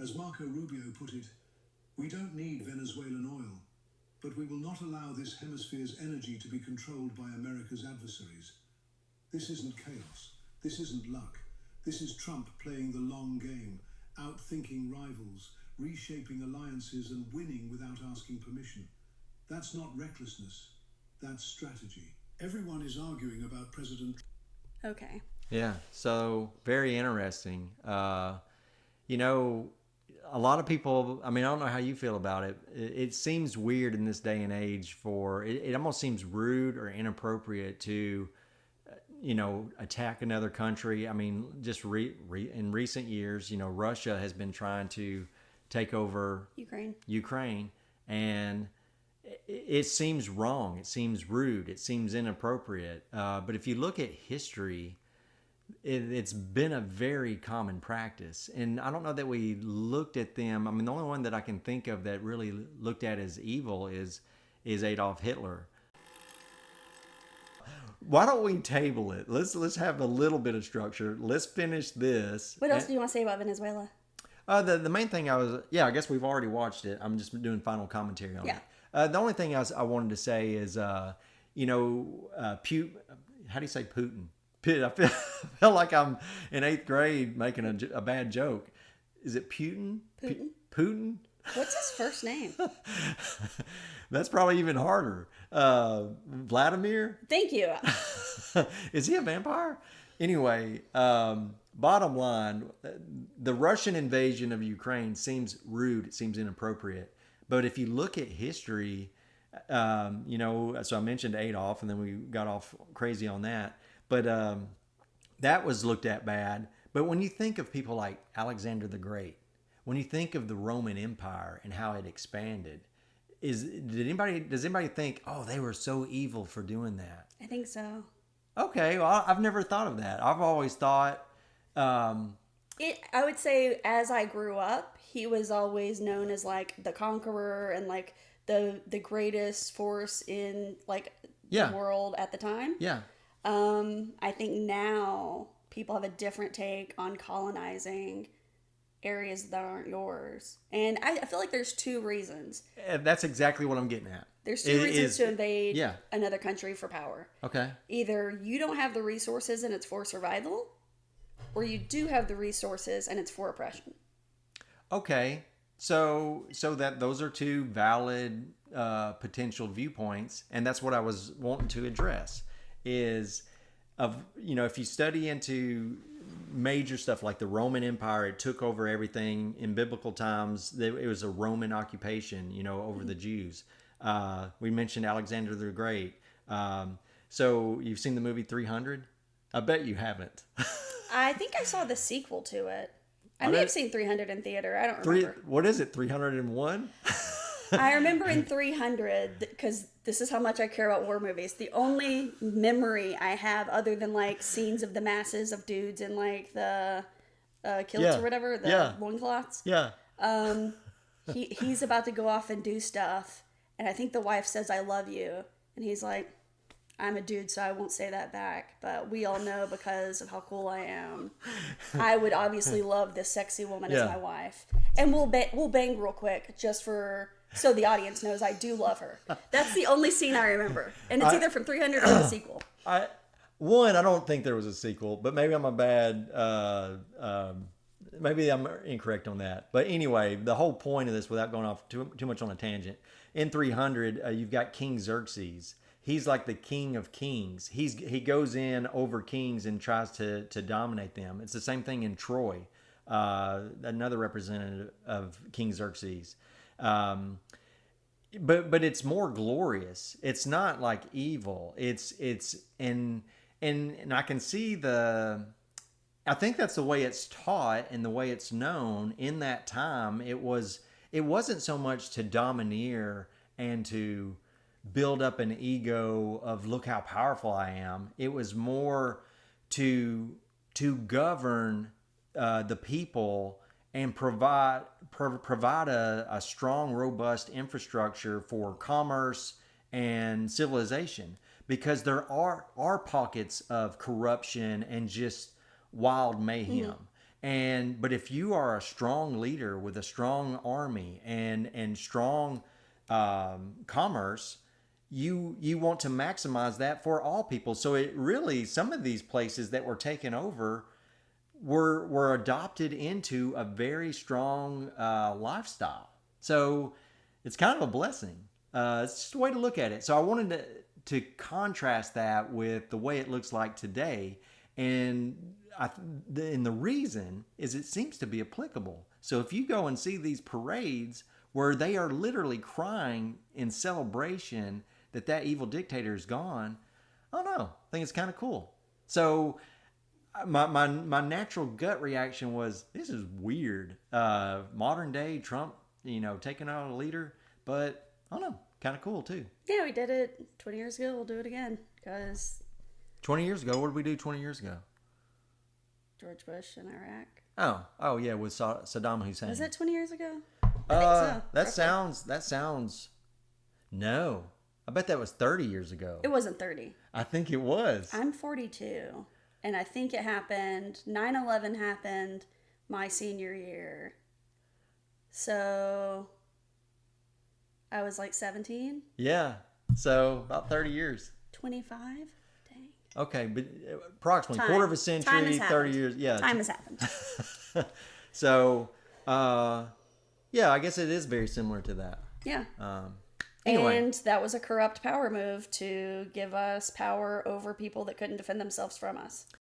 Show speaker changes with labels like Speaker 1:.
Speaker 1: As Marco Rubio put it, we don't need Venezuelan oil, but we will not allow this hemisphere's energy to be controlled by America's adversaries. This isn't chaos. This isn't luck. This is Trump playing the long game, outthinking rivals, reshaping alliances and winning without asking permission. That's not recklessness. That's strategy. Everyone is arguing about President Trump.
Speaker 2: Okay.
Speaker 3: Yeah, so very interesting. You know, a lot of people, I mean, I don't know how you feel about it. It seems weird in this day and age it almost seems rude or inappropriate to, attack another country. I mean, just in recent years, Russia has been trying to take over Ukraine, and it seems wrong. It seems rude. It seems inappropriate. But if you look at history, it's been a very common practice. And I don't know that we looked at them. I mean, the only one that I can think of that really looked at as evil is Adolf Hitler. Why don't we table it? Let's have a little bit of structure. Let's finish this.
Speaker 2: What else do you want to say about Venezuela?
Speaker 3: The main thing I guess we've already watched it. I'm just doing final commentary on it. The only thing I wanted to say is, how do you say Putin? I feel like I'm in 8th grade making a bad joke. Is it Putin? Putin?
Speaker 2: What's his first name?
Speaker 3: That's probably even harder. Vladimir?
Speaker 2: Thank you.
Speaker 3: Is he a vampire? Anyway, bottom line, the Russian invasion of Ukraine seems rude. It seems inappropriate. But if you look at history, so I mentioned Adolf, and then we got off crazy on that. But that was looked at bad. But when you think of people like Alexander the Great, when you think of the Roman Empire and how it expanded, does anybody think, oh, they were so evil for doing that?
Speaker 2: I think so.
Speaker 3: Okay, well, I've never thought of that. I've always thought...
Speaker 2: I would say as I grew up, he was always known as like the conqueror and like the greatest force in like the world at the time.
Speaker 3: Yeah.
Speaker 2: I think now people have a different take on colonizing areas that aren't yours. And I feel like there's two reasons.
Speaker 3: That's exactly what I'm getting at.
Speaker 2: There's two reasons to invade another country for power.
Speaker 3: Okay.
Speaker 2: Either you don't have the resources and it's for survival, or you do have the resources and it's for oppression.
Speaker 3: Okay. So that those are two valid potential viewpoints, and that's what I was wanting to address. Is if you study into major stuff like the Roman Empire, it took over everything in biblical times. It was a Roman occupation, over the Jews. We mentioned Alexander the Great. So you've seen the movie 300? I bet you haven't.
Speaker 2: I think I saw the sequel to it. I may have seen 300 in theater. I don't remember.
Speaker 3: What is it, 301?
Speaker 2: I remember in 300, because this is how much I care about war movies. The only memory I have, other than like scenes of the masses of dudes in like the kilts or whatever, the loincloths.
Speaker 3: Yeah.
Speaker 2: He's about to go off and do stuff, and I think the wife says, "I love you," and he's like, "I'm a dude, so I won't say that back, but we all know because of how cool I am. I would obviously love this sexy woman as my wife, and we'll bang real quick just so the audience knows I do love her." That's the only scene I remember, and it's either from 300 or the sequel.
Speaker 3: I don't think there was a sequel, but maybe I'm maybe I'm incorrect on that. But anyway, the whole point of this, without going off too much on a tangent, in 300, you've got King Xerxes. He's like the king of kings. He goes in over kings and tries to dominate them. It's the same thing in Troy, another representative of King Xerxes. But it's more glorious. It's not like evil. And I can see I think that's the way it's taught and the way it's known in that time. It wasn't so much to domineer and to build up an ego of look how powerful I am. It was more to govern the people and provide a strong, robust infrastructure for commerce and civilization, because there are pockets of corruption and just wild mayhem. But if you are a strong leader with a strong army and strong commerce, you want to maximize that for all people. So it really, some of these places that were taken over were adopted into a very strong lifestyle. So it's kind of a blessing. It's just a way to look at it. So I wanted to contrast that with the way it looks like today, and the reason is it seems to be applicable. So if you go and see these parades where they are literally crying in celebration that evil dictator is gone, I don't know. I think it's kind of cool. So my natural gut reaction was, this is weird. Modern day Trump, taking out a leader, but I don't know, kind of cool too.
Speaker 2: Yeah, we did it 20 years ago. We'll do it again because
Speaker 3: 20 years ago, what did we do 20 years ago?
Speaker 2: George Bush in Iraq.
Speaker 3: Oh yeah, with Saddam Hussein.
Speaker 2: Was that 20 years ago? I think so.
Speaker 3: That sounds. No, I bet that was 30 years ago.
Speaker 2: It wasn't 30.
Speaker 3: I think it was.
Speaker 2: I'm 42, and I think it happened. 9/11 happened my senior year, so I was like 17.
Speaker 3: Yeah, so about 30 years.
Speaker 2: 25. Dang.
Speaker 3: Okay, but approximately
Speaker 2: Time.
Speaker 3: quarter of a
Speaker 2: Time
Speaker 3: century,
Speaker 2: has
Speaker 3: 30
Speaker 2: happened.
Speaker 3: years. Yeah.
Speaker 2: Time has happened.
Speaker 3: So, yeah, I guess it is very similar to that.
Speaker 2: Yeah.
Speaker 3: Anyway.
Speaker 2: And that was a corrupt power move to give us power over people that couldn't defend themselves from us.